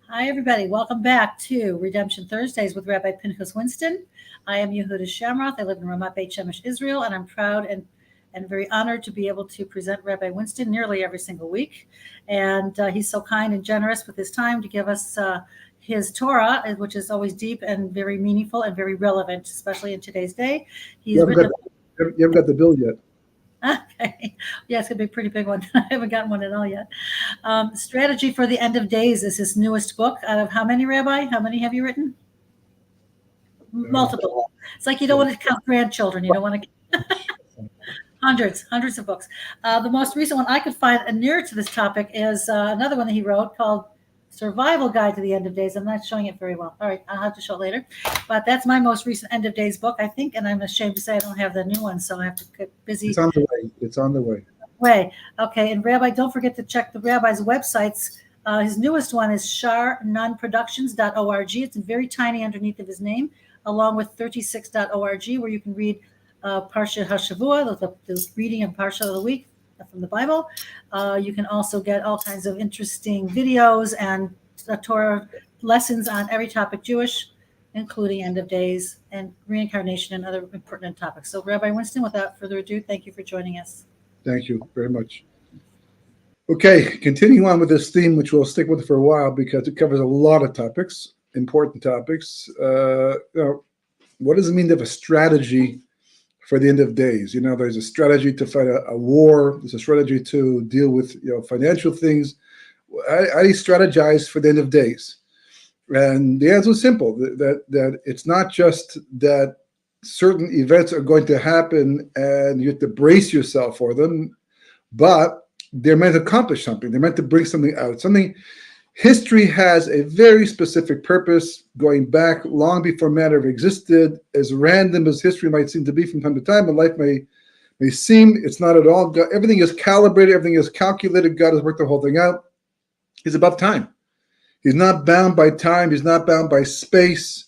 Hi, everybody. Welcome back to Redemption Thursdays with Rabbi Pinchas Winston. I am Yehuda Shamroth. I live in Ramat Beit Shemesh, Israel, and I'm proud and very honored to be able to present Rabbi Winston nearly every single week. And he's so kind and generous with his time to give us his Torah, which is always deep and very meaningful and very relevant, especially in today's day. You He's haven't written got you haven't got the bill yet. Okay. Yeah, it's going to be a pretty big one. I haven't gotten one at all yet. Strategy for the End of Days is his newest book. Out of how many, Rabbi? How many have you written? Uh, Multiple. It's like you don't yeah. want to count grandchildren. You don't want to hundreds of books. The most recent one I could find near to this topic is another one that he wrote called Survival Guide to the End of Days. I'm not showing it very well. All right, I'll have to show it later. But that's my most recent End of Days book, I think, and I'm ashamed to say I don't have the new one, so I have to get It's busy on the way. It's on the way. way. Okay, and Rabbi, don't forget to check the Rabbi's websites. His newest one is sharnunproductions.org. It's very tiny underneath of his name, along with 36.org, where you can read Parsha Hashavua, the reading of Parsha of the week from the Bible. You can also get all kinds of interesting videos and Torah lessons on every topic Jewish, including end of days and reincarnation and other important topics. So, Rabbi Winston, without further ado, thank you for joining us. Thank you very much. Okay, continuing on with this theme, which we'll stick with for a while because it covers a lot of topics, important topics. What does it mean to have a strategy for the end of days? There's a strategy to fight a war. There's a strategy to deal with financial things. How do you strategize for the end of days? And the answer is simple: that it's not just that certain events are going to happen and you have to brace yourself for them, but they're meant to accomplish something. They're meant to bring something out. History has a very specific purpose going back long before matter existed. As random as history might seem to be from time to time, and life may seem, it's not at all. Everything is calibrated. Everything is calculated. God has worked the whole thing out. He's above time. He's not bound by time. He's not bound by space.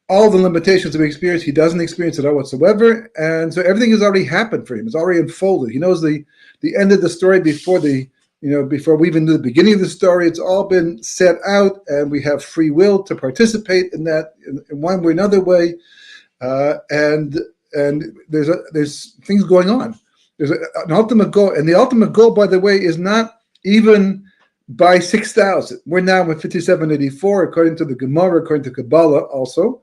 All the limitations of experience, he doesn't experience at all whatsoever. And so everything has already happened for him. It's already unfolded. He knows the end of the story before before we even knew the beginning of the story. It's all been set out, and we have free will to participate in that in one way or another way. And there's things going on. There's an ultimate goal, and the ultimate goal, by the way, is not even by 6,000. We're now in 5784, according to the Gemara, according to Kabbalah also,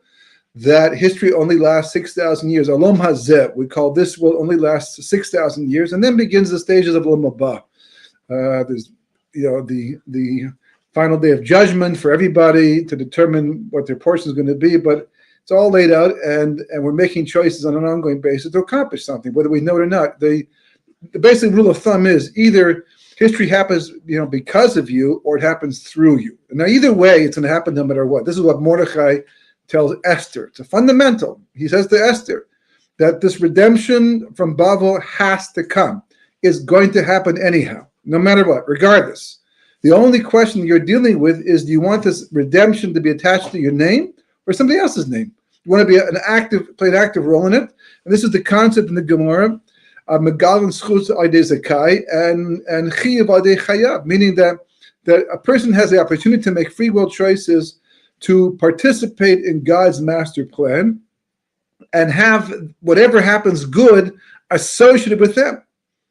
that history only lasts 6,000 years. Alom Hazeh, we call this, will only last 6,000 years, and then begins the stages of Olam Haba. There's, the final day of judgment for everybody to determine what their portion is going to be, but it's all laid out, and we're making choices on an ongoing basis to accomplish something, whether we know it or not. The basic rule of thumb is either history happens, because of you, or it happens through you. Now, either way, it's going to happen no matter what. This is what Mordechai tells Esther. It's a fundamental. He says to Esther that this redemption from Babel has to come. It's going to happen anyhow, no matter what, regardless. The only question you're dealing with is, do you want this redemption to be attached to your name or somebody else's name? You want to play an active role in it? And this is the concept in the Gemara, Megal Schutz Aidei Zakai and Chiyav Aidei Chayav, meaning that a person has the opportunity to make free will choices to participate in God's master plan and have whatever happens good associated with them.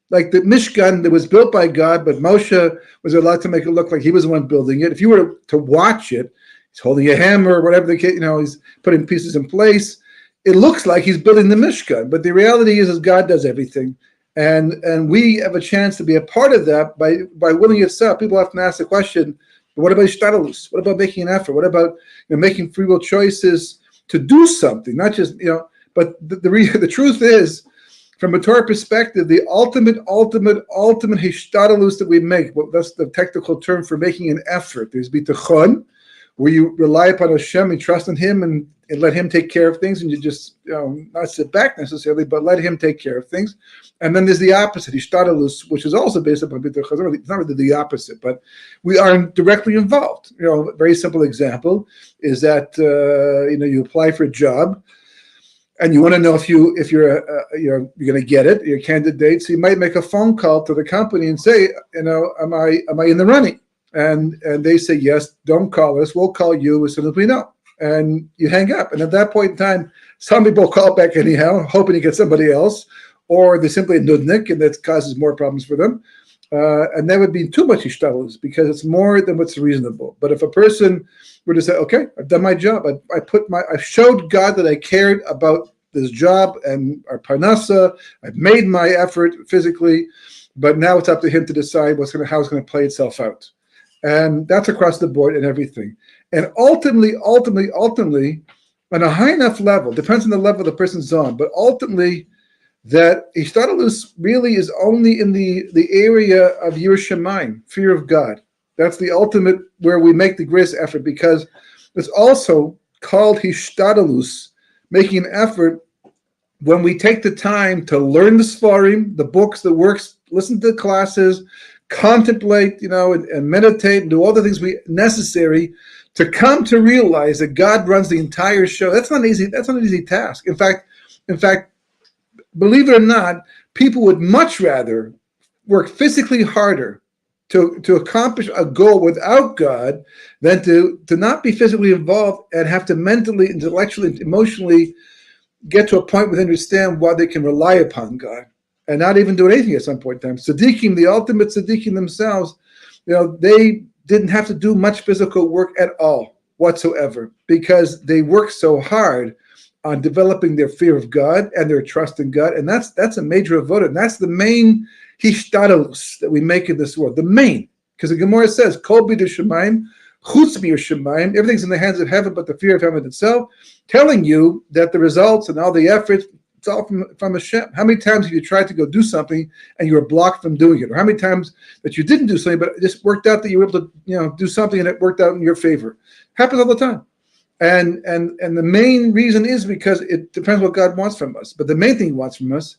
Like the Mishkan that was built by God, but Moshe was allowed to make it look like he was the one building it. If you were to watch it, he's holding a hammer or whatever the case, he's putting pieces in place. It looks like he's building the Mishkan, but the reality is God does everything. And we have a chance to be a part of that by willing yourself. People often ask the question, what about Ishtadalus? What about making an effort? What about making free will choices to do something? Not just, but the truth is, from a Torah perspective, the ultimate Hishtadalus that we make, well, that's the technical term for making an effort. There's bitachon, where you rely upon Hashem and trust in Him and let Him take care of things, and you just not sit back necessarily, but let Him take care of things. And then there's the opposite, Ishtadalus, which is also based upon bitachon. It's not really the opposite, but we are directly involved. A very simple example is that you apply for a job, and you want to know if you're going to get it, your candidate. So you might make a phone call to the company and say, am I in the running? And they say, yes, don't call us. We'll call you as soon as we know. And you hang up. And at that point in time, some people call back anyhow, hoping to get somebody else, or they're simply a nudnik, and that causes more problems for them. And that would be too much ishtalus, because it's more than what's reasonable. But if a person were to say, okay, I've done my job. I showed God that I cared about this job and our parnasa. I've made my effort physically, but now it's up to him to decide how it's going to play itself out. And that's across the board and everything. And ultimately, on a high enough level, depends on the level the person's on, but ultimately, that Hishtadlus really is only in the area of Yirah Shamayim, fear of God. That's the ultimate where we make the greatest effort, because it's also called Hishtadlus, making an effort when we take the time to learn the Sfarim, the books, the works, listen to the classes, contemplate, and meditate, and do all the things necessary to come to realize that God runs the entire show. That's not easy. That's not an easy task. In fact, believe it or not, people would much rather work physically harder to accomplish a goal without God than to not be physically involved and have to mentally, intellectually, emotionally get to a point where they understand why they can rely upon God and not even do anything at some point in time. Tzaddikim, the ultimate tzaddikim themselves, they didn't have to do much physical work at all whatsoever, because they worked so hard on developing their fear of God and their trust in God. And that's a major avoda. And that's the main hishtadlus that we make in this world. The main, because the Gemara says, Kol bidu Shemaim, chutz mir Shemaim, everything's in the hands of heaven but the fear of heaven itself, telling you that the results and all the efforts, it's all from Hashem. How many times have you tried to go do something and you were blocked from doing it? Or how many times that you didn't do something, but it just worked out that you were able to do something and it worked out in your favor? Happens all the time. And the main reason is because it depends what God wants from us. But the main thing He wants from us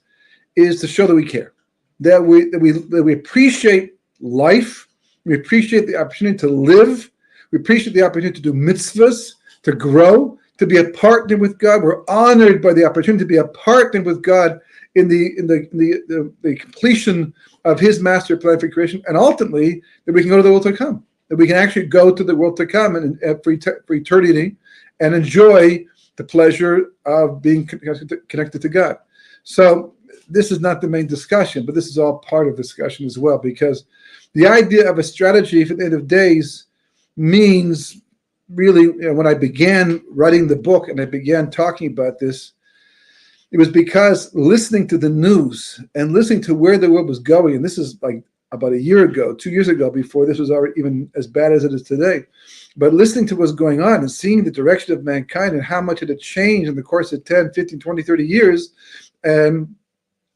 is to show that we care, that we appreciate life, we appreciate the opportunity to live, we appreciate the opportunity to do mitzvahs, to grow, to be a partner with God. We're honored by the opportunity to be a partner with God in the completion of His master plan for creation, and ultimately that we can go to the world to come, that we can actually go to the world to come and for eternity, and enjoy the pleasure of being connected to God. So this is not the main discussion, but this is all part of the discussion as well, because the idea of a strategy for the end of days means really, when I began writing the book and I began talking about this, it was because listening to the news and listening to where the world was going, and this is like about a year ago, 2 years ago, before this was already even as bad as it is today. But listening to what's going on and seeing the direction of mankind and how much it had changed in the course of 10, 15, 20, 30 years, and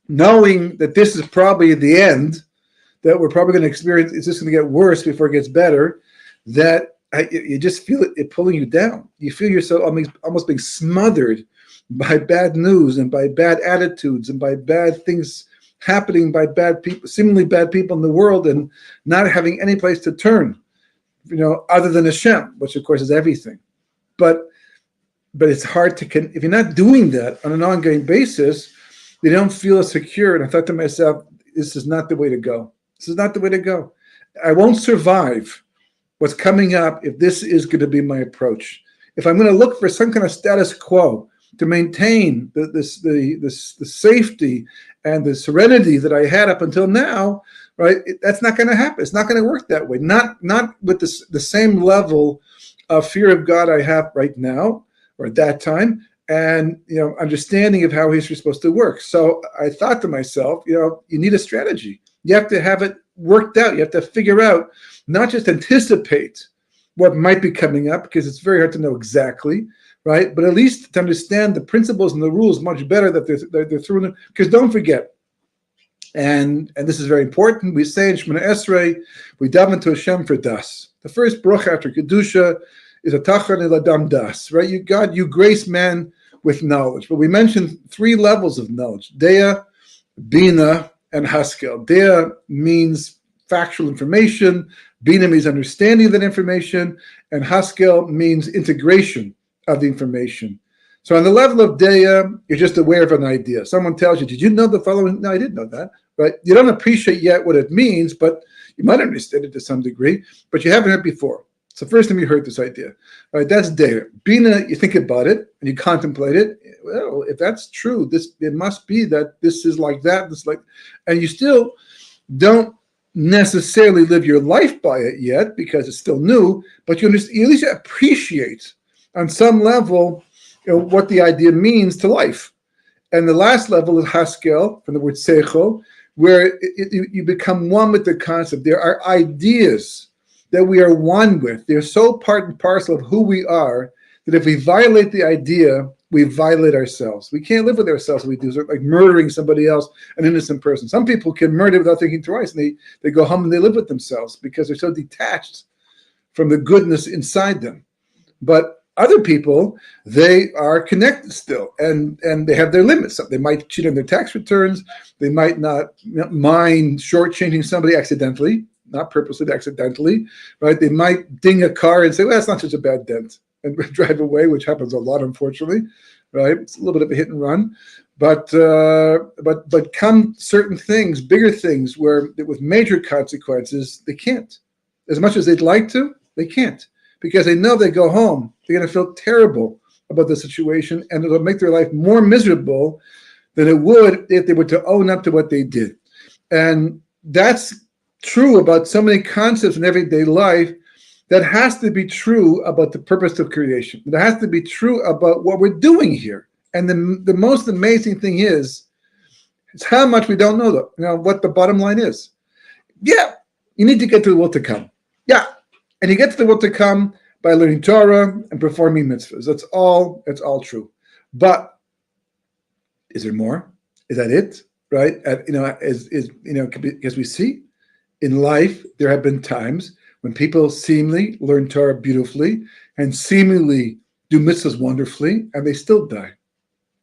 knowing that this is probably the end, that we're probably going to experience, it's just going to get worse before it gets better, that you just feel it pulling you down. You feel yourself almost being smothered by bad news and by bad attitudes and by bad things happening by bad people, seemingly bad people in the world, and not having any place to turn, other than Hashem, which of course is everything. But it's hard to, if you're not doing that on an ongoing basis, you don't feel as secure. And I thought to myself, this is not the way to go. This is not the way to go. I won't survive what's coming up if this is going to be my approach. If I'm going to look for some kind of status quo to maintain the safety and the serenity that I had up until now, right? That's not going to happen. It's not going to work that way. Not with the same level of fear of God I have right now or at that time, and understanding of how He's supposed to work. So I thought to myself, you need a strategy. You have to have it worked out. You have to figure out, not just anticipate what might be coming up, because it's very hard to know exactly, right? But at least to understand the principles and the rules much better that they're through them. Because don't forget, and this is very important, we say in Shemona Esrei, we dive into Hashem for das. The first bracha after Kedusha is a tachan el adam das, right? You grace man with knowledge. But we mentioned 3 levels of knowledge: Dea, Bina, and Haskel. Dea means factual information, Bina means understanding of that information, and Haskel means integration of the information. So on the level of Dea, you're just aware of an idea. Someone tells you, did you know the following? No, I didn't know that. Right? You don't appreciate yet what it means, but You might understand it to some degree, but you haven't heard it before. It's the first time you heard this idea. All right, that's Data. Bina, you think about it and you contemplate it. Well, if that's true, it must be that this is like that, this like, and you still don't necessarily live your life by it yet because it's still new, but you at least appreciate on some level, what the idea means to life. And the last level is Haskel, from the word Seichel, where you become one with the concept. There are ideas that we are one with. They're so part and parcel of who we are that if we violate the idea, we violate ourselves. We can't live with ourselves if we do, like murdering somebody else, an innocent person. Some people can murder without thinking twice, and they go home and they live with themselves because they're so detached from the goodness inside them. But other people, they are connected still, and they have their limits. They might cheat on their tax returns. They might not mind shortchanging somebody accidentally, not purposely, accidentally, right? They might ding a car and say, well, that's not such a bad dent, and drive away, which happens a lot, unfortunately, right? It's a little bit of a hit and run. But come certain things, bigger things, where with major consequences, they can't. As much as they'd like to, they can't. Because they know they go home, they're going to feel terrible about the situation, and it'll make their life more miserable than it would if they were to own up to what they did. And that's true about so many concepts in everyday life. That has to be true about the purpose of creation. That has to be true about what we're doing here. And the most amazing thing is how much we don't know, what the bottom line is. Yeah, you need to get to the will to come. Yeah. And you get to the will to come by learning Torah and performing mitzvahs. That's all true. But is there more? Is that it? Right? Because we see in life, there have been times when people seemingly learn Torah beautifully and seemingly do mitzvahs wonderfully, and they still die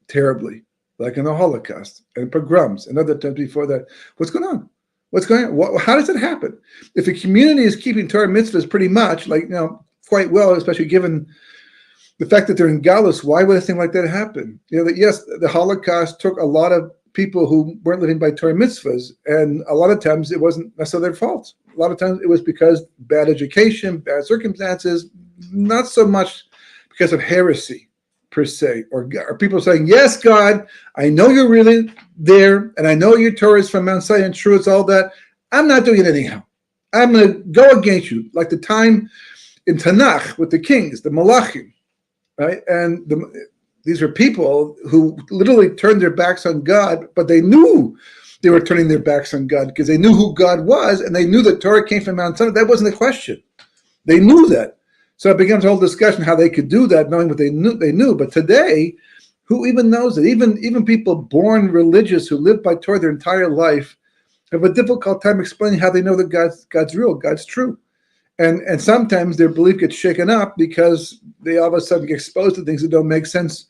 terribly, like in the Holocaust and pogroms and other times before that. What's going on? What's going on? How does it happen? If a community is keeping Torah mitzvahs pretty much, quite well, especially given the fact that they're in Galus, why would a thing like that happen? Yes, the Holocaust took a lot of people who weren't living by Torah mitzvahs, and a lot of times it wasn't necessarily their fault. A lot of times it was because bad education, bad circumstances, not so much because of heresy per se, or people saying, yes, God, I know you're really there, and I know your Torah is from Mount Sinai and true, it's all that. I'm not doing it anyhow. I'm going to go against you, like the time in Tanakh with the kings, the Malachim, right? And these were people who literally turned their backs on God, but they knew they were turning their backs on God because they knew who God was, and they knew that Torah came from Mount Sinai. That wasn't the question. They knew that. So it becomes a whole discussion how they could do that, knowing what they knew. But today, who even knows it? Even people born religious who live by Torah their entire life have a difficult time explaining how they know that God's real, God's true. And sometimes their belief gets shaken up because they all of a sudden get exposed to things that don't make sense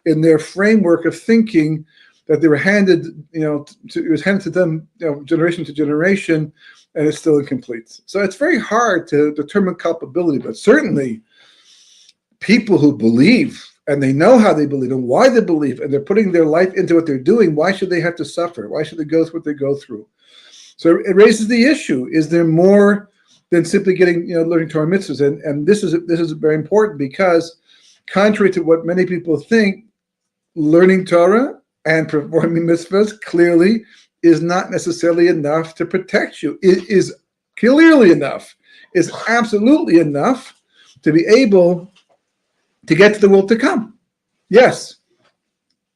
in their framework of thinking that they were handed, it was handed to them, generation to generation, and it's still incomplete. So it's very hard to determine culpability, but certainly people who believe and they know how they believe and why they believe, and they're putting their life into what they're doing, why should they have to suffer? Why should they go through what they go through? So it raises the issue: is there more than simply getting, learning Torah mitzvahs? And this is very important because, contrary to what many people think, learning Torah and performing mitzvahs clearly is not necessarily enough to protect you. It is clearly enough, is absolutely enough to be able to get to the will to come. Yes,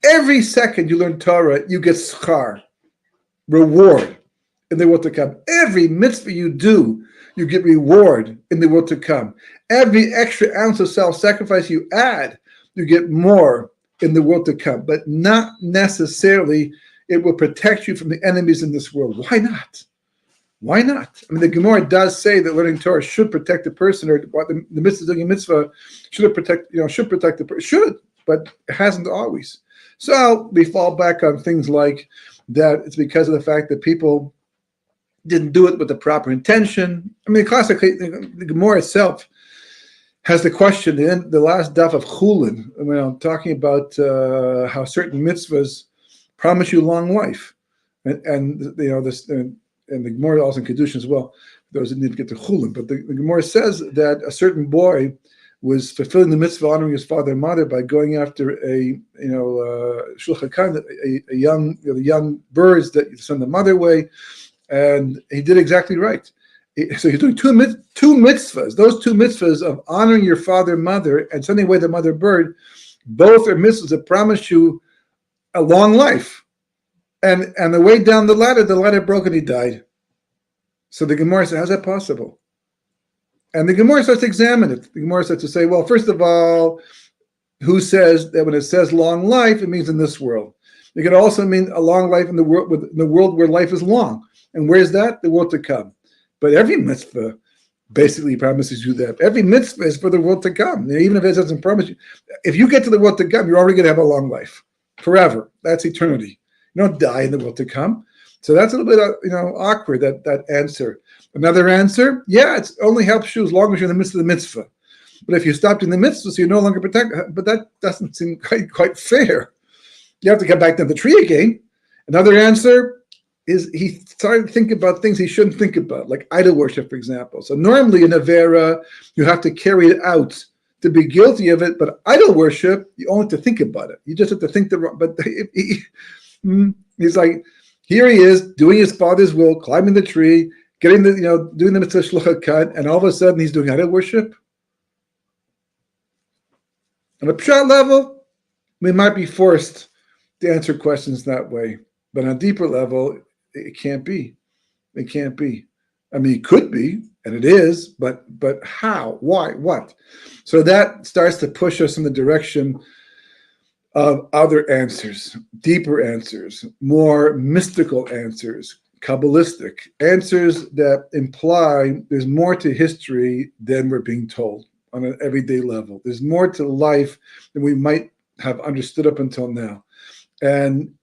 every second you learn Torah, you get schar, reward in the will to come. Every mitzvah you do, you get reward in the will to come. Every extra ounce of self-sacrifice you add, you get more in the world to come, but not necessarily it will protect you from the enemies in this world. Why not? Why not? I mean, the Gemara does say that learning Torah should protect the person, or the mitzvah doing a mitzvah should protect the person. Should, but it hasn't always. So we fall back on things like that. It's because of the fact that people didn't do it with the proper intention. I mean, classically, the Gemara itself has the question in the last daf of Chulin, talking about how certain mitzvahs promise you long life, and the Gemara also in Kedushin as well those that need to get to Chulin. But the Gemara says that a certain boy was fulfilling the mitzvah honoring his father and mother by going after a shulchan khan, a young the young birds that send the mother away, and he did exactly right. So he's doing two mitzvahs. Those two mitzvahs of honoring your father and mother and sending away the mother bird, both are mitzvahs that promise you a long life. And the way down the ladder broke and he died. So the Gemara says, how's that possible? And the Gemara starts to examine it. The Gemara starts to say, well, first of all, who says that when it says long life, it means in this world? It could also mean a long life in the world where life is long. And where's that? The world to come. But every mitzvah basically promises you that. Every mitzvah is for the world to come. And even if it doesn't promise you, if you get to the world to come, you're already going to have a long life forever. That's eternity. You don't die in the world to come. So that's a little bit, awkward, that answer. Another answer, yeah, it only helps you as long as you're in the midst of the mitzvah. But if you stopped in the mitzvah, so you're no longer protected. But that doesn't seem quite fair. You have to get back to the tree again. Another answer is he started to think about things he shouldn't think about, like idol worship, for example. So normally in Avera, you have to carry it out to be guilty of it. But idol worship, you only have to think about it. You just have to think the wrong. But he's like, here he is doing his father's will, climbing the tree, getting doing the mitzvah shluchah kat, and all of a sudden he's doing idol worship. On a pshat level, we might be forced to answer questions that way. But on a deeper level, it can't be. It can't be. I mean, it could be, and it is, but how? Why? What? So that starts to push us in the direction of other answers, deeper answers, more mystical answers, Kabbalistic answers that imply there's more to history than we're being told on an everyday level. There's more to life than we might have understood up until now. And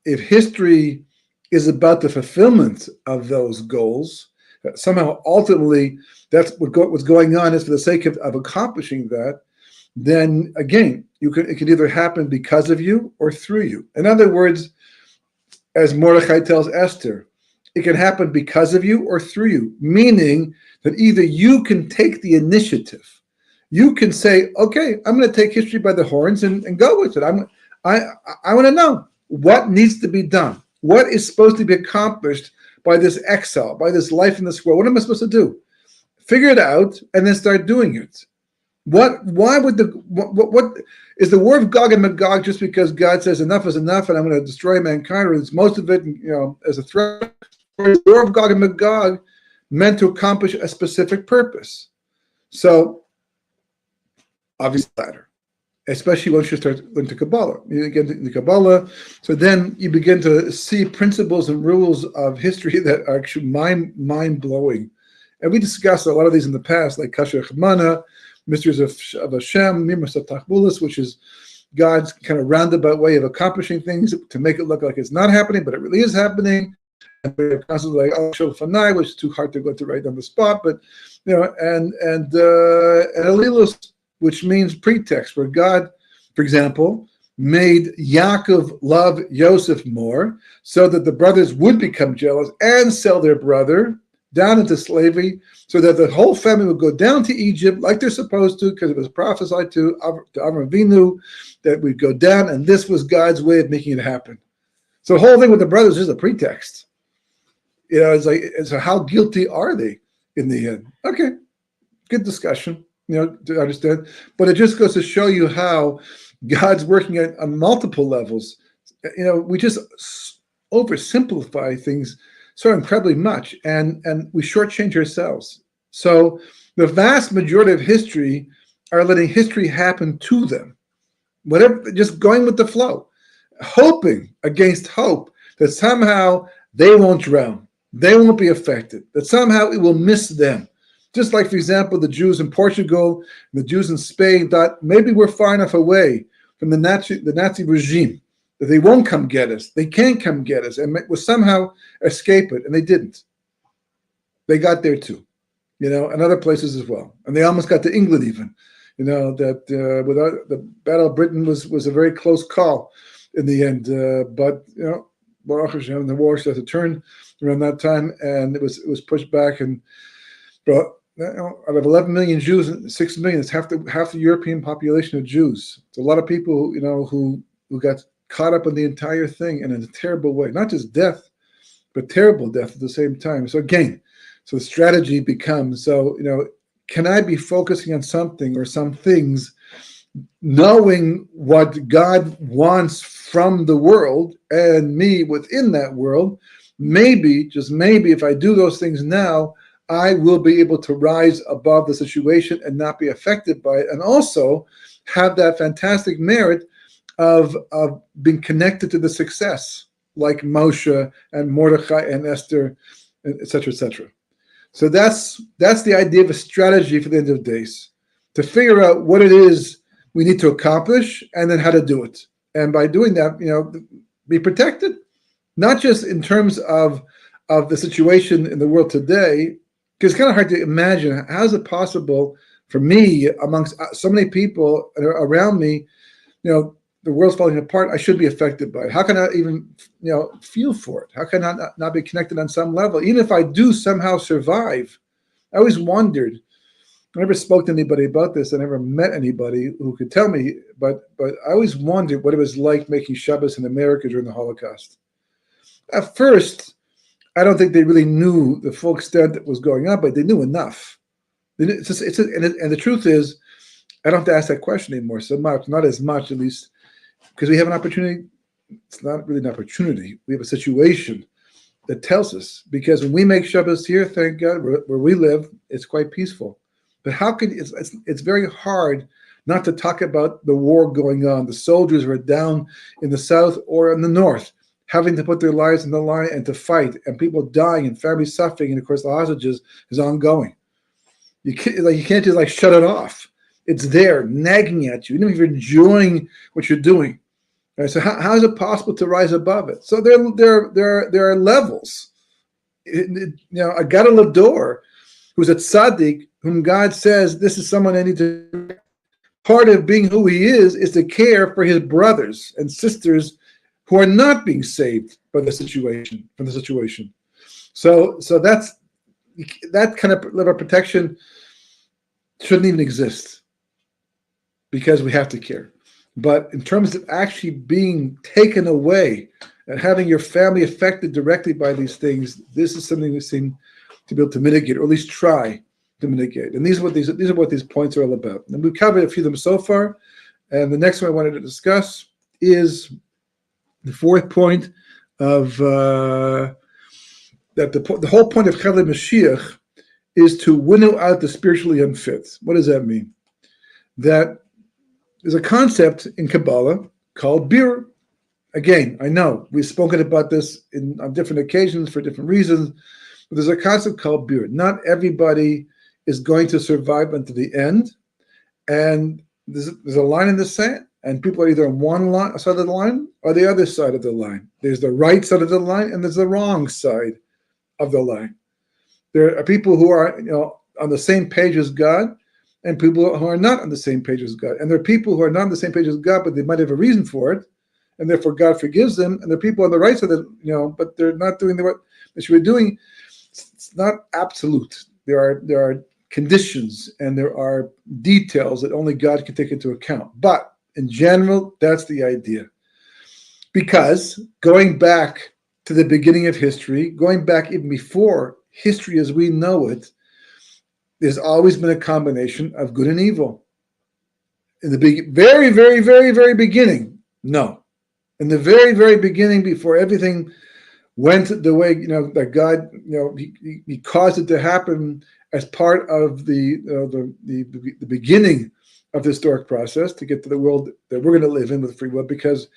if history is about the fulfillment of those goals, somehow ultimately that's what's going on is for the sake of accomplishing that, then again, it can either happen because of you or through you. In other words, as Mordechai tells Esther, it can happen because of you or through you, meaning that either you can take the initiative, you can say, okay, I'm going to take history by the horns and go with it. I want to know what needs to be done. What is supposed to be accomplished by this exile, by this life in this world? What am I supposed to do? Figure it out and then start doing it. What is the war of Gog and Magog just because God says enough is enough and I'm going to destroy mankind, or is most of it, as a threat? Or is the war of Gog and Magog meant to accomplish a specific purpose? So, obviously, latter, especially once you start into Kabbalah. You get into Kabbalah, so then you begin to see principles and rules of history that are actually mind-blowing. And we discussed a lot of these in the past, like Kasher Chmana, Mysteries of Hashem, Mimas Tachbulis, which is God's kind of roundabout way of accomplishing things to make it look like it's not happening, but it really is happening. And we're constantly like, oh, Shul Fanai, which is too hard to go to right on the spot, but and Elilus, which means pretext, where God, for example, made Yaakov love Yosef more, so that the brothers would become jealous and sell their brother down into slavery, so that the whole family would go down to Egypt like they're supposed to, because it was prophesied to Avraham Avinu that we'd go down, and this was God's way of making it happen. So the whole thing with the brothers is a pretext. It's like, so how guilty are they in the end? Okay, good discussion, to understand. But it just goes to show you how God's working on multiple levels. We just oversimplify things so incredibly much, and we shortchange ourselves. So the vast majority of history are letting history happen to them, whatever, just going with the flow, hoping against hope that somehow they won't drown, they won't be affected, that somehow it will miss them. Just like, for example, the Jews in Portugal, the Jews in Spain thought maybe we're far enough away from the Nazi regime that they won't come get us. They can't come get us, and will somehow escape it, and they didn't. They got there too, and other places as well. And they almost got to England even, that without the Battle of Britain was a very close call in the end. But Baruch Hashem, the war started to turn around that time, and it was pushed back. And out of 11 million Jews, 6 million is half the European population of Jews. It's a lot of people, who got caught up in the entire thing, and in a terrible way. Not just death, but terrible death at the same time. So again, the strategy becomes, can I be focusing on something or some things, knowing what God wants from the world and me within that world? Maybe, just maybe, if I do those things now, I will be able to rise above the situation and not be affected by it, and also have that fantastic merit of being connected to the success, like Moshe and Mordechai and Esther, et cetera, et cetera. So that's the idea of a strategy for the end of days, to figure out what it is we need to accomplish and then how to do it. And by doing that, be protected, not just in terms of the situation in the world today, because it's kind of hard to imagine, how is it possible for me, amongst so many people around me, the world's falling apart, I should be affected by it. How can I even, feel for it? How can I not be connected on some level? Even if I do somehow survive, I always wondered. I never spoke to anybody about this. I never met anybody who could tell me, but I always wondered what it was like making Shabbos in America during the Holocaust. At first, I don't think they really knew the full extent that was going on, but they knew enough. And the truth is, I don't have to ask that question anymore so much, not as much at least, because we have an opportunity. It's not really an opportunity. We have a situation that tells us, because when we make Shabbos here, thank God, where we live, it's quite peaceful. But it's very hard not to talk about the war going on, the soldiers who are down in the south or in the north, having to put their lives on the line and to fight, and people dying and families suffering, and of course the hostages is ongoing. You can't just shut it off. It's there, nagging at you, even if you're enjoying what you're doing. Right, so how is it possible to rise above it? So there are levels. A Gadol Lador, who's a tzaddik, whom God says this is someone I need to. Part of being who he is to care for his brothers and sisters who are not being saved by the situation. So that kind of level of protection shouldn't even exist, because we have to care. But in terms of actually being taken away and having your family affected directly by these things, this is something we seem to be able to mitigate, or at least try to mitigate. And these are what these points are all about. And we've covered a few of them so far. And the next one I wanted to discuss is the fourth point of that the whole point of Chayei Mashiach is to winnow out the spiritually unfit. What does that mean? That there's a concept in Kabbalah called bir. Again, I know we've spoken about this on different occasions for different reasons, but there's a concept called bir. Not everybody is going to survive until the end, and there's a line in the sand, and people are either on one side of the line or the other side of the line. There's the right side of the line, and there's the wrong side of the line. There are people who are on the same page as God, and people who are not on the same page as God. And there are people who are not on the same page as God, but they might have a reason for it, and therefore God forgives them. And there are people on the right side that, but they're not doing what they should be doing. It's not absolute. There are conditions and there are details that only God can take into account. But in general, that's the idea. Because going back to the beginning of history, going back even before history as we know it, there's always been a combination of good and evil. In the very, very, very, very beginning, no. In the very, very beginning, before everything went the way that God, He caused it to happen as part of the beginning of the historic process to get to the world that we're going to live in with free will, because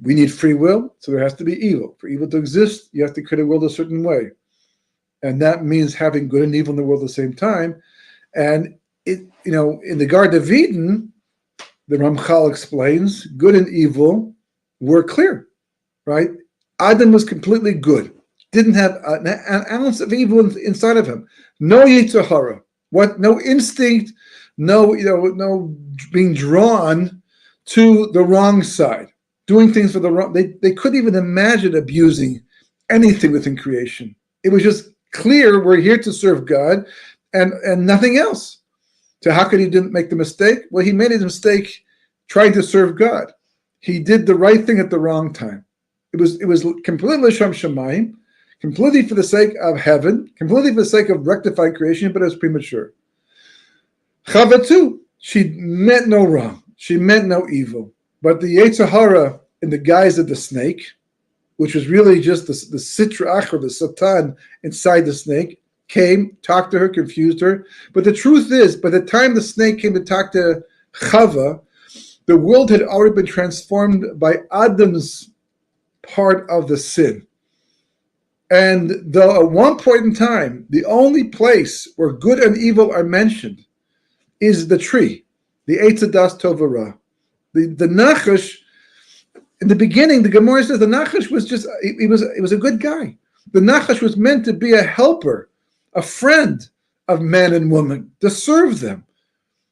we need free will, so there has to be evil. For evil to exist, you have to create a world a certain way. And that means having good and evil in the world at the same time. And in the Garden of Eden, the Ramchal explains, good and evil were clear, right? Adam was completely good, didn't have an ounce of evil inside of him. No Yetzer Hara, no instinct, no being drawn to the wrong side. doing things for the wrong. They couldn't even imagine abusing anything within creation. It was just clear we're here to serve God and nothing else. So how could he didn't make the mistake? Well, he made a mistake trying to serve God. He did the right thing at the wrong time. It was completely Shem Shemayim, completely for the sake of heaven, completely for the sake of rectifying creation, but it was premature. Chava too, she meant no wrong. She meant no evil. But the Yetzer Hara, in the guise of the snake, which was really just the Sitra Achra, the Satan inside the snake, came, talked to her, confused her. But the truth is, by the time the snake came to talk to Chava, the world had already been transformed by Adam's part of the sin. And though at one point in time, the only place where good and evil are mentioned is the tree, the Eitz Hadas Tov V'Ra. The Nachash, in the beginning, the Gemara says the Nachash was just, he was a good guy. The Nachash was meant to be a helper, a friend of man and woman, to serve them.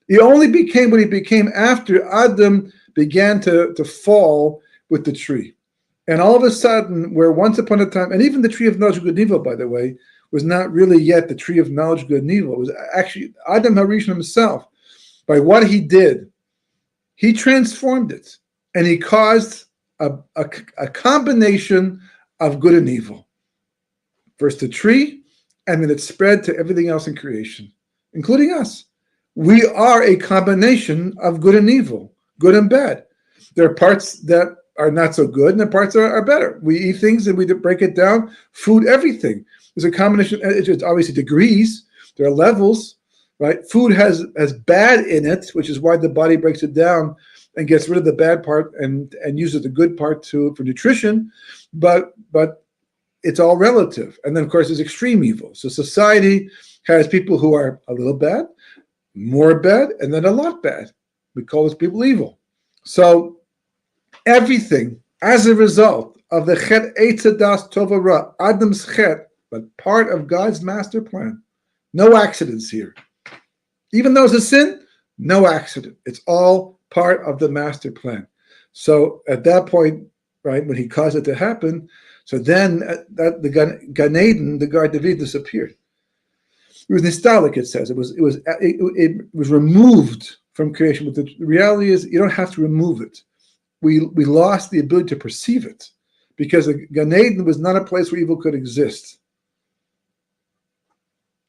He only became what he became after Adam began to fall with the tree. And all of a sudden, where once upon a time, and even the tree of knowledge of good and evil, by the way, was not really yet the tree of knowledge of good and evil. It was actually Adam HaRishon himself. By what he did, he transformed it. And he caused a combination of good and evil. First the tree, and then it spread to everything else in creation, including us. We are a combination of good and evil, good and bad. There are parts that are not so good, and the parts are better. We eat things and we break it down. Food, everything. There's a combination. It's obviously degrees. There are levels, right? Food has bad in it, which is why the body breaks it down and gets rid of the bad part and uses the good part for nutrition. But it's all relative. And then, of course, there's extreme evil. So society has people who are a little bad, more bad, and then a lot bad. We call those people evil. So everything, as a result of the Chet Eitz Hadas Tov V'Ra, Adam's Chet, but part of God's master plan. No accidents here. Even though it's a sin, no accident. It's all part of the master plan. So at that point, right, when he caused it to happen, so then the Gan Eden, the Gar David, disappeared. It was nostalgic, it says. It was removed from creation. But the reality is, you don't have to remove it. We lost the ability to perceive it because the Gan Eden was not a place where evil could exist.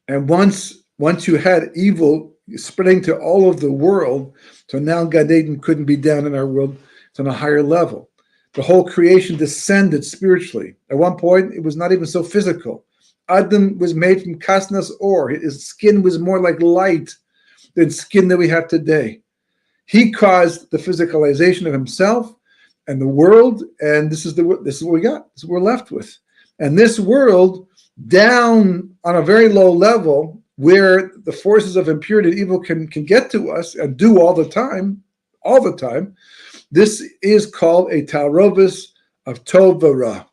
And once you had evil spreading to all of the world, so now Gan Eden couldn't be down in our world. It's on a higher level. The whole creation descended spiritually. At one point, it was not even so physical. Adam was made from kasnas or. His skin was more like light than skin that we have today. He caused the physicalization of himself and the world, and this is what we got. This is what we're left with. And this world, down on a very low level, where the forces of impurity and evil can get to us and do all the time, this is called a Tarovis of Tov V'Ra.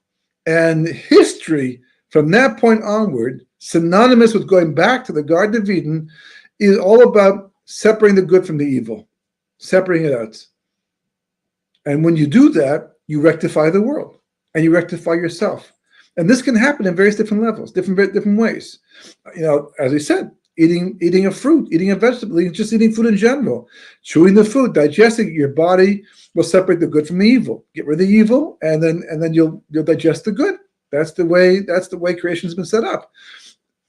And history, from that point onward, synonymous with going back to the Garden of Eden, is all about separating the good from the evil, separating it out. And when you do that, you rectify the world and you rectify yourself. And this can happen in various different levels, different ways. As we said, eating a fruit, eating a vegetable, just eating food in general, chewing the food, digesting, your body will separate the good from the evil. Get rid of the evil, and then you'll digest the good. That's the way creation has been set up.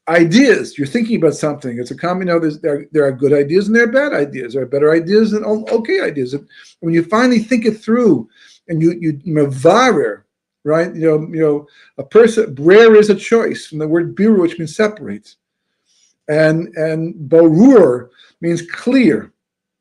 Ideas, you're thinking about something. It's a common. There are good ideas and there are bad ideas. There are better ideas and okay ideas. And when you finally think it through, and you mevarer, right? A person, brer is a choice from the word biru, which means separate, and barur means clear,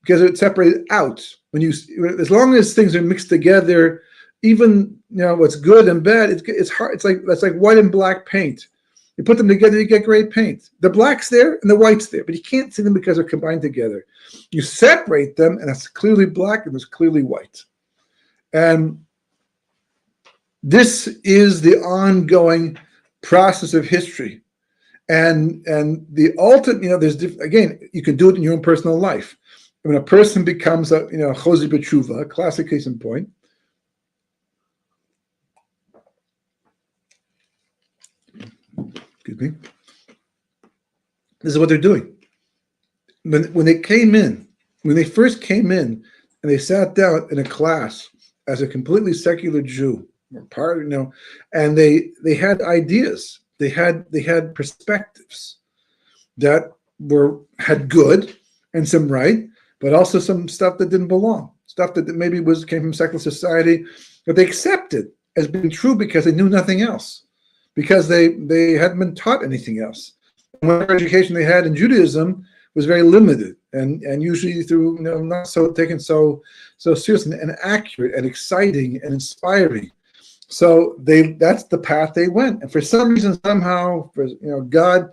because it's separated out. As long as things are mixed together, even what's good and bad, it's hard. That's like white and black paint. You put them together, you get great paint. The black's there and the white's there, but you can't see them because they're combined together. You separate them, and it's clearly black and it's clearly white. And this is the ongoing process of history. And the ultimate, again, you can do it in your own personal life. When a person becomes a chosi b'tshuva, a classic case in point, excuse me, this is what they're doing. When they came in, when they first came in and they sat down in a class as a completely secular Jew, or part, and they had ideas, they had perspectives that had good and some right, but also some stuff that didn't belong, stuff that maybe came from secular society, but they accepted as being true because they knew nothing else, because they hadn't been taught anything else. And whatever education they had in Judaism was very limited, and usually through not so taken so serious and accurate and exciting and inspiring. So that's the path they went, and for some reason, somehow, God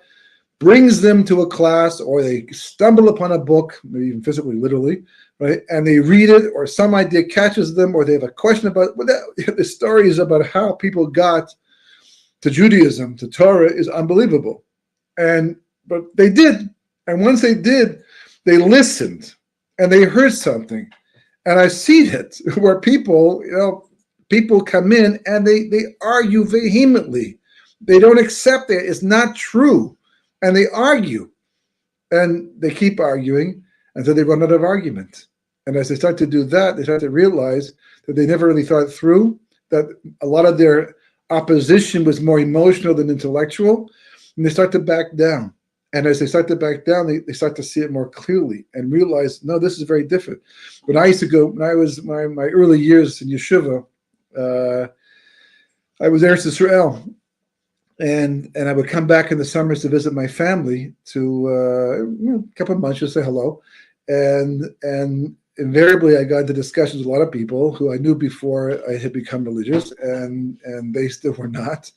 brings them to a class, or they stumble upon a book, maybe even physically, literally, right? And they read it, or some idea catches them, or they have a question about the stories about how people got to Judaism, to Torah, is unbelievable. But they did, and once they did, they listened and they heard something. And I've seen it where people come in and they argue vehemently. They don't accept it. It's not true. And they argue, and they keep arguing until they run out of argument. And as they start to do that, they start to realize that they never really thought through, that a lot of their opposition was more emotional than intellectual, and they start to back down. And as they start to back down, they start to see it more clearly and realize, no, this is very different. When I was my early years in yeshiva, I was Eretz Israel. And I would come back in the summers to visit my family to a couple of months, just say hello. And invariably, I got into discussions with a lot of people who I knew before I had become religious, and they still were not.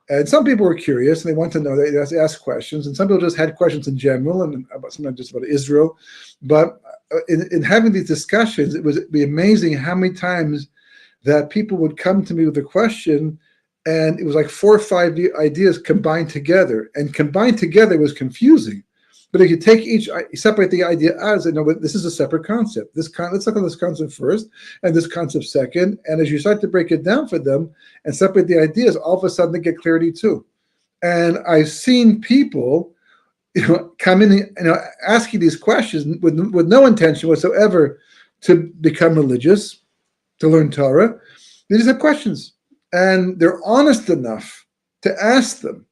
And some people were curious, and they wanted to know. They asked questions, and some people just had questions in general, and sometimes just about Israel. But in having these discussions, it would be amazing how many times that people would come to me with a question, and it was like 4 or 5 ideas combined together, and combined together was confusing. But if you take separate the idea out and know, but this is a separate concept. Let's look at this concept first, and this concept second. And as you start to break it down for them and separate the ideas, all of a sudden they get clarity too. And I've seen people, come in, asking these questions with no intention whatsoever to become religious, to learn Torah. They just have questions. And they're honest enough to ask them.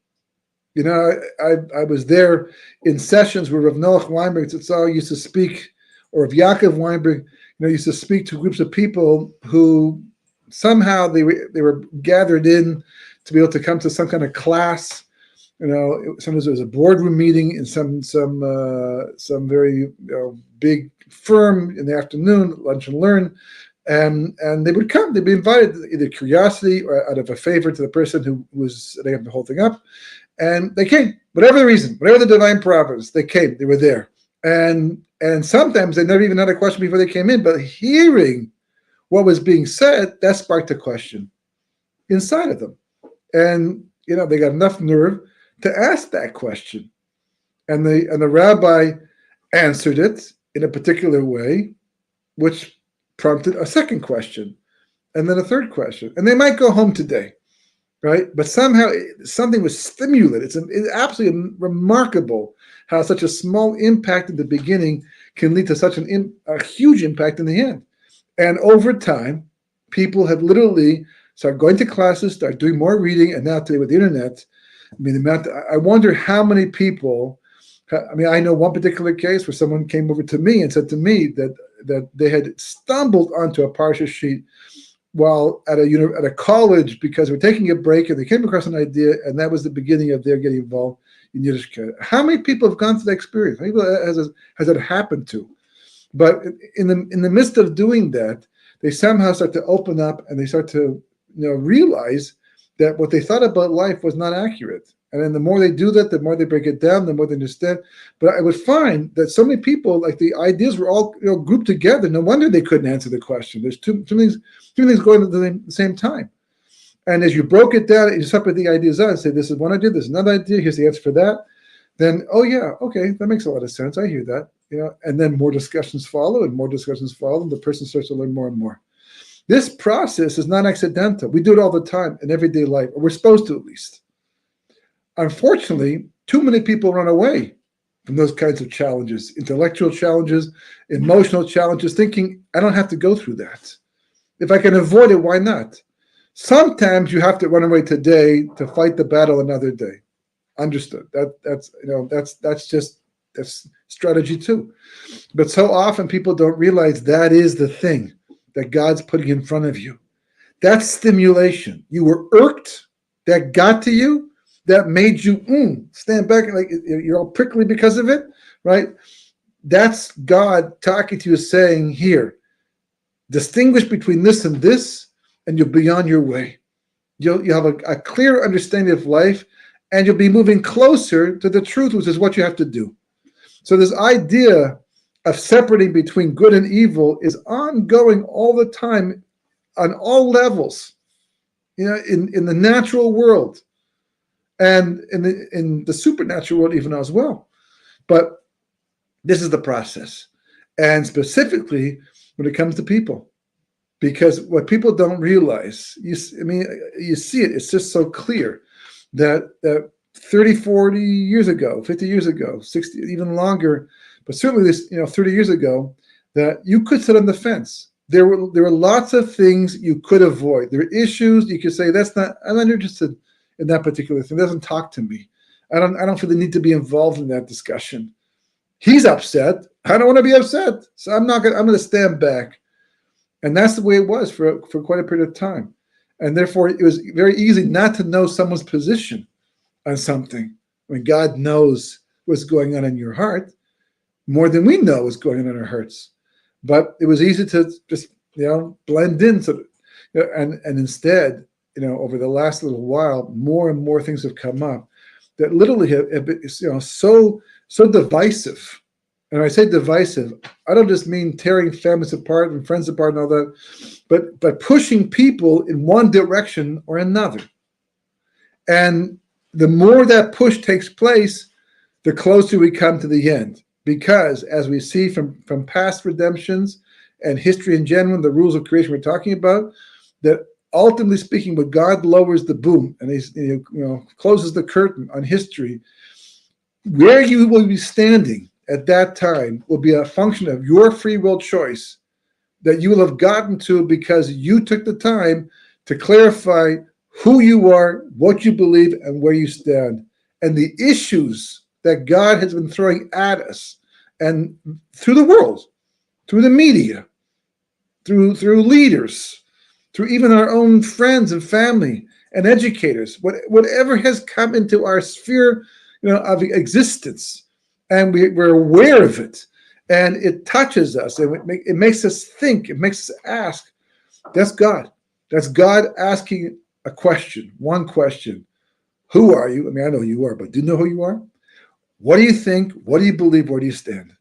I was there in sessions where Rav Noach Weinberg Tzatzal used to speak, or Rav Yaakov Weinberg, used to speak to groups of people who somehow they were gathered in to be able to come to some kind of class. Sometimes there was a boardroom meeting in some very big firm in the afternoon, lunch and learn. And they would come. They'd be invited, either curiosity or out of a favor to the person who was setting up the whole thing up. And they came, whatever the reason, whatever the divine providence, they came. They were there. And sometimes they never even had a question before they came in, but hearing what was being said, that sparked a question inside of them. And they got enough nerve to ask that question. And the rabbi answered it in a particular way, which prompted a second question, and then a third question. And they might go home today, right? But somehow something was stimulated. It's absolutely remarkable how such a small impact in the beginning can lead to such a huge impact in the end. And over time, people have literally started going to classes, start doing more reading, and now today with the internet, I wonder how many people. I know one particular case where someone came over to me and said to me that they had stumbled onto a parsha sheet while at a college because they were taking a break, and they came across an idea, and that was the beginning of their getting involved in Yiddishkeit. How many people have gone through that experience? How many people has that happened to? But in the midst of doing that, they somehow start to open up, and they start to realize that what they thought about life was not accurate. And then the more they do that, the more they break it down, the more they understand. But I would find that so many people, like the ideas were all grouped together. No wonder they couldn't answer the question. There's two things going at the same time. And as you broke it down, you separate the ideas out and say, this is one idea, this is another idea, here's the answer for that. Then, oh yeah, okay, that makes a lot of sense. I hear that. And then more discussions follow, and more discussions follow, and the person starts to learn more and more. This process is not accidental. We do it all the time in everyday life, or we're supposed to at least. unfortunately, too many people run away from those kinds of challenges, intellectual challenges, emotional challenges, thinking, I don't have to go through that. If I can avoid it, why not? Sometimes you have to run away today to fight the battle another day. Understood. That's strategy too. But so often people don't realize that is the thing that God's putting in front of you. That's stimulation. You were irked, that got to you, that made you stand back, like you're all prickly because of it, right? That's God talking to you, saying, here, distinguish between this and this, and you'll be on your way. You'll have a clear understanding of life, and you'll be moving closer to the truth, which is what you have to do. So this idea of separating between good and evil is ongoing all the time on all levels, in the natural world and in the supernatural world even as well. But this is the process. And specifically when it comes to people, because what people don't realize, you see it, it's just so clear that 30, 40 years ago, 50 years ago, 60, even longer, but certainly this, 30 years ago, that you could sit on the fence. There were lots of things you could avoid. There were issues you could say, I'm not interested in that particular thing. It doesn't talk to me. I don't feel the need to be involved in that discussion. He's upset. I don't want to be upset. So I'm going to stand back. And that's the way it was for quite a period of time. And therefore, it was very easy not to know someone's position on something when God knows what's going on in your heart more than we know what's going on in our hearts. But it was easy to just, blend in. So, and instead, over the last little while, more and more things have come up that literally have been, so divisive. And when I say divisive, I don't just mean tearing families apart and friends apart and all that, but pushing people in one direction or another. And the more that push takes place, the closer we come to the end. Because as we see from past redemptions and history in general, the rules of creation we're talking about, that ultimately speaking, when God lowers the boom and he closes the curtain on history, where you will be standing at that time will be a function of your free will choice that you will have gotten to because you took the time to clarify who you are, what you believe, and where you stand, and the issues that God has been throwing at us and through the world, through the media, through leaders, through even our own friends and family and educators, whatever has come into our sphere, of existence, and we're aware of it, and it touches us, and it makes us think, it makes us ask. That's God. That's God asking a question, one question. Who are you? I mean, I know who you are, but do you know who you are? What do you think? What do you believe? Where do you stand?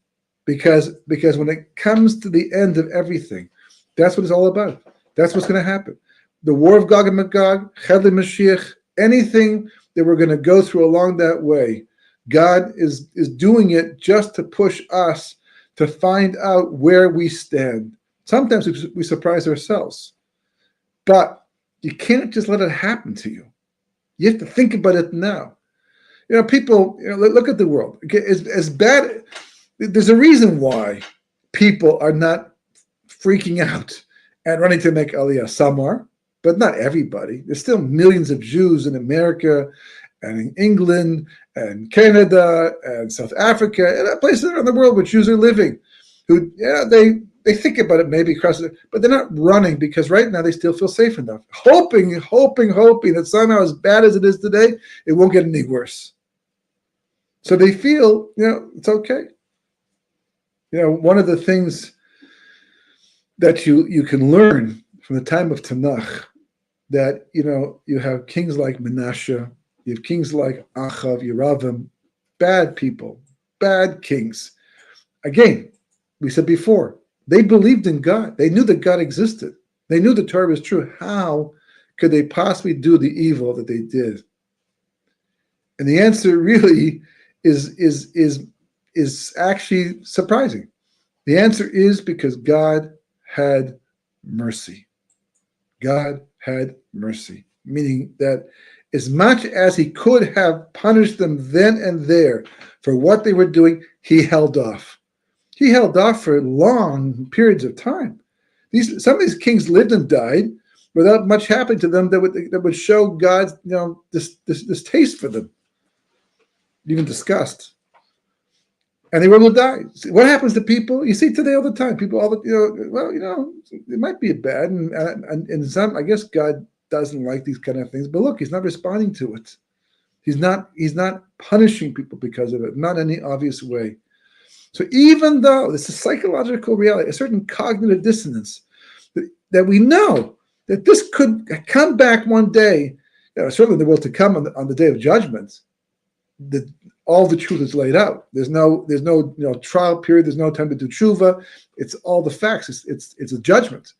Because when it comes to the end of everything, that's what it's all about. That's what's going to happen. The war of Gog and Magog, Chedli Mashiach, anything that we're going to go through along that way, God is doing it just to push us to find out where we stand. Sometimes we surprise ourselves, but you can't just let it happen to you. You have to think about it now. People, look at the world. As bad, there's a reason why people are not freaking out and running to make Aliyah. Some are, but not everybody. There's still millions of Jews in America and in England and Canada and South Africa and places around the world where Jews are living who, they think about it maybe across it, but they're not running because right now they still feel safe enough. Hoping that somehow, as bad as it is today, it won't get any worse. So they feel, it's okay. One of the things that you can learn from the time of Tanakh, that, you have kings like Menashe, you have kings like Achav, Yeravim, bad people, bad kings. Again, we said before, they believed in God. They knew that God existed. They knew the Torah was true. How could they possibly do the evil that they did? And the answer really is actually surprising. The answer is because God had mercy. God had mercy, meaning that As much as he could have punished them then and there for what they were doing, he held off. He held off for long periods of time. Some of these kings lived and died without much happening to them that would show God's this taste for them, even disgust. And they were able to die. What happens to people? You see today all the time. People it might be bad, and some, I guess God doesn't like these kind of things. But look, he's not responding to it. He's not punishing people because of it, not in any obvious way. So even though this is psychological reality, a certain cognitive dissonance, that we know that this could come back one day, certainly the world to come on the day of judgment, all the truth is laid out. There's no trial period. There's no time to do tshuva. It's all the facts. It's a judgment.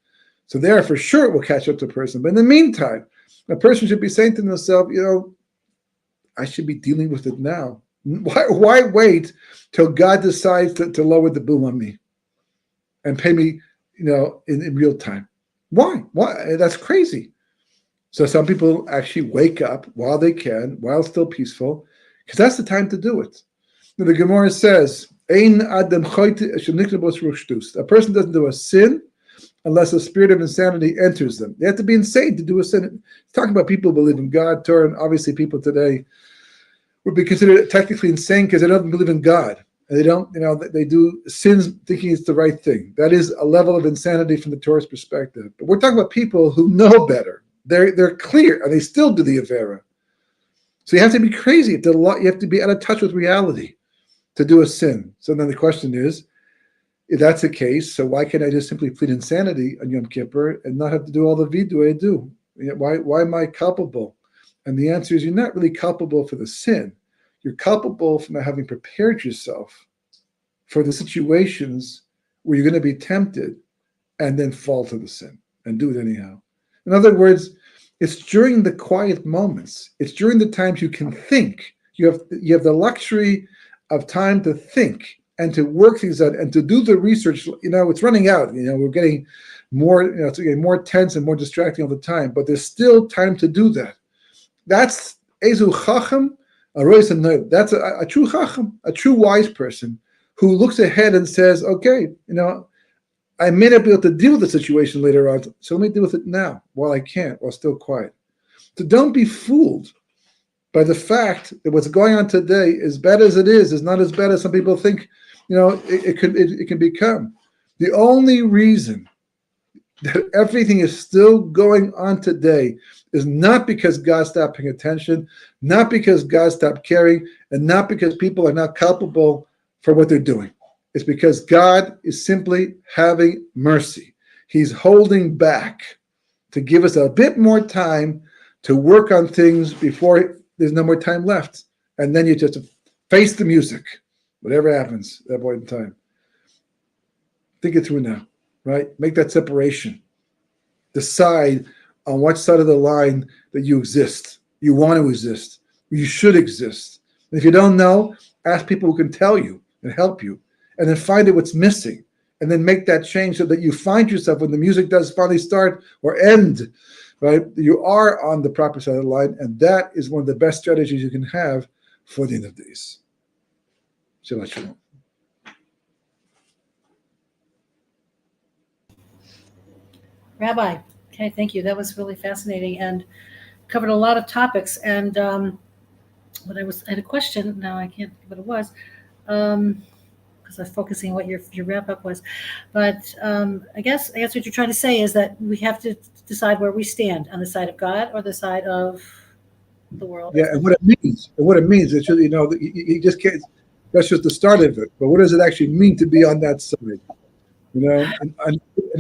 So there, for sure, it will catch up to a person. But in the meantime, a person should be saying to himself, I should be dealing with it now. Why wait till God decides to lower the boom on me and pay me, in real time? Why? That's crazy. So some people actually wake up while they can, while it's still peaceful, because that's the time to do it. The Gemara says, a person doesn't do a sin unless a spirit of insanity enters them. They have to be insane to do a sin. It's talking about people who believe in God, Torah, and obviously people today would be considered technically insane because they don't believe in God. And they don't, they do sins thinking it's the right thing. That is a level of insanity from the Torah's perspective. But we're talking about people who know better. They're clear, and they still do the Avera. So you have to be crazy. You have to be out of touch with reality to do a sin. So then the question is, if that's the case, so why can't I just simply plead insanity on Yom Kippur and not have to do all the vidu I do? Why am I culpable? And the answer is you're not really culpable for the sin. You're culpable for not having prepared yourself for the situations where you're going to be tempted and then fall to the sin and do it anyhow. In other words, it's during the quiet moments. It's during the times you can think. You have the luxury of time to think and to work things out and to do the research. It's running out. We're getting more. It's getting more tense and more distracting all the time. But there's still time to do that. That's Ezu Chacham, that's a true Chacham, a true wise person who looks ahead and says, okay, I may not be able to deal with the situation later on, so let me deal with it now while I can, while still quiet. So don't be fooled by the fact that what's going on today, as bad as it is not as bad as some people think, it can become. The only reason that everything is still going on today is not because God stopped paying attention, not because God stopped caring, and not because people are not culpable for what they're doing. It's because God is simply having mercy. He's holding back to give us a bit more time to work on things before there's no more time left. And then you just face the music, whatever happens at that point in time. Think it through now, right? Make that separation. Decide on what side of the line that you exist, you want to exist, you should exist. And if you don't know, ask people who can tell you and help you. And then find out what's missing, and then make that change so that you find yourself when the music does finally start or end, right? You are on the proper side of the line, and that is one of the best strategies you can have for the end of days. Shabbat shalom. Rabbi, okay, thank you. That was really fascinating and covered a lot of topics. And I had a question. Now I can't think what it was. Because I was focusing on what your wrap up was, but I guess what you're trying to say is that we have to decide where we stand, on the side of God or the side of the world. Yeah, and what it means, it's really, you just can't. That's just the start of it. But what does it actually mean to be on that side? And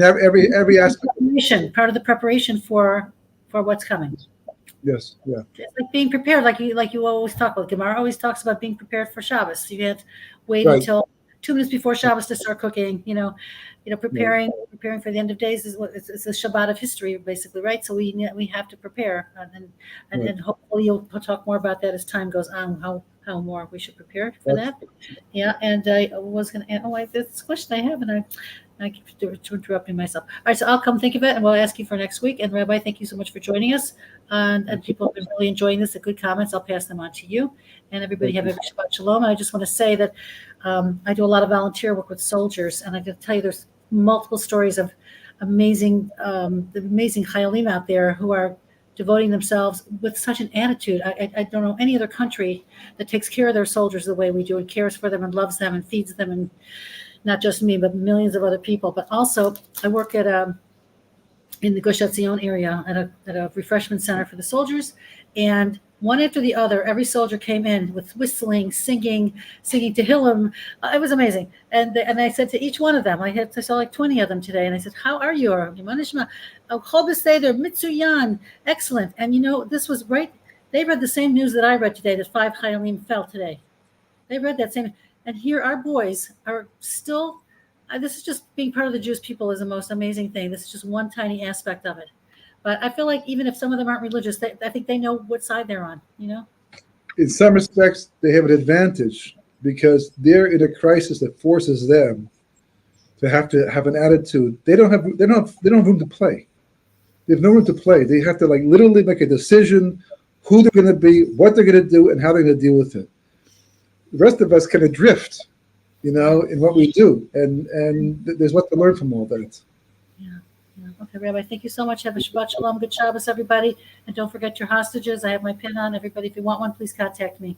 every aspect. Part of the preparation for what's coming. Yes, yeah. It's like being prepared, like you always talk about. Gemara always talks about being prepared for Shabbos. You can't wait until 2 minutes before Shabbos to start cooking. Preparing for the end of days it's a Shabbat of history, basically, right? So we have to prepare, and hopefully you'll talk more about that as time goes on. How more we should prepare for that. Yeah, and I was going to. This question I have, and I keep interrupting myself. All right, so I'll come think of it, and we'll ask you for next week. And Rabbi, thank you so much for joining us. And people have been really enjoying this. The good comments, I'll pass them on to you. And everybody have a Shabbat Shalom. And I just want to say that I do a lot of volunteer work with soldiers, and I can tell you there's multiple stories of amazing Chayalim out there who are devoting themselves with such an attitude. I don't know any other country that takes care of their soldiers the way we do, and cares for them and loves them and feeds them, and not just me, but millions of other people. But also, I work at in the Gush Etzion area at a refreshment center for the soldiers, and one after the other, every soldier came in with whistling, singing Tehillim. It was amazing. And I said to each one of them, I saw like 20 of them today, and I said, "How are you? They're Mitsuyan, excellent." And this was right. They read the same news that I read today, that 5 Chayalim fell today. They read that same. And here our boys are still, this is just being part of the Jewish people is the most amazing thing. This is just one tiny aspect of it. But I feel like even if some of them aren't religious, I think they know what side they're on, In some respects, they have an advantage because they're in a crisis that forces them to have an attitude. They don't have room to play. They have no room to play. They have to literally make a decision who they're going to be, what they're going to do, and how they're going to deal with it. The rest of us kind of drift, in what we do, and there's what to learn from all that. Yeah. Okay, Rabbi, thank you so much. Have a Shabbat Shalom. Good Shabbos, everybody. And don't forget your hostages. I have my pin on. Everybody, if you want one, please contact me.